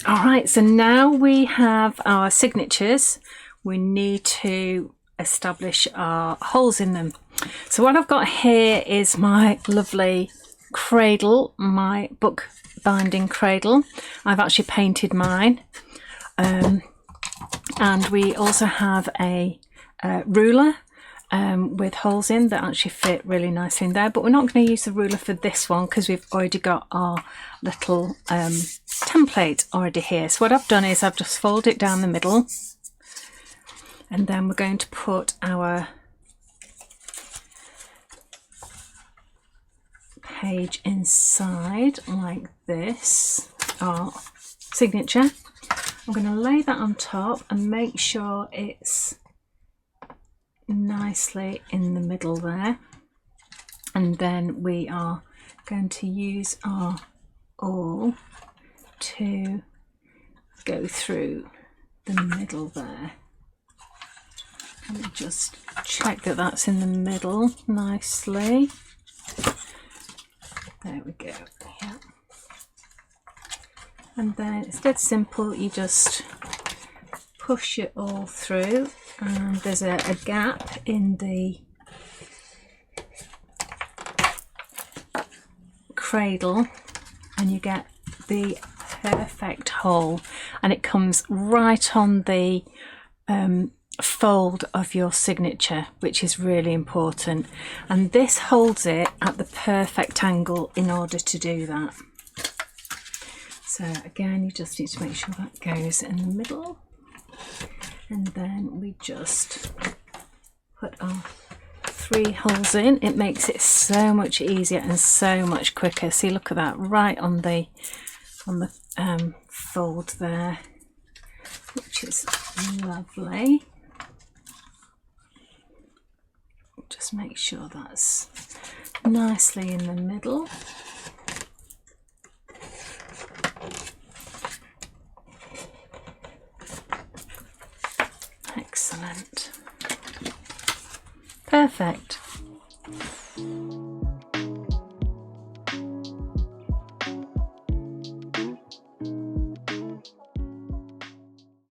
All right, so now we have our signatures. We need to establish our holes in them. So what I've got here is my lovely cradle, my book binding cradle. I've actually painted mine. And we also have a ruler with holes in that actually fit really nicely in there, but we're not going to use the ruler for this one because we've already got our little template already here. So what I've done is I've just folded it down the middle, and then we're going to put our page inside like this, our signature. I'm going to lay that on top and make sure it's nicely in the middle there, and then we are going to use our awl to go through the middle there. Let me just check that that's in the middle nicely. There we go. Yeah. And then it's dead simple, you just push it all through, and there's a gap in the cradle and you get the perfect hole, and it comes right on the fold of your signature, which is really important, and this holds it at the perfect angle in order to do that. So again, you just need to make sure that goes in the middle, and then we just put our 3 holes in. It makes it so much easier and so much quicker. See, look at that, right on the fold there, which is lovely. Just make sure that's nicely in the middle. Excellent. Perfect.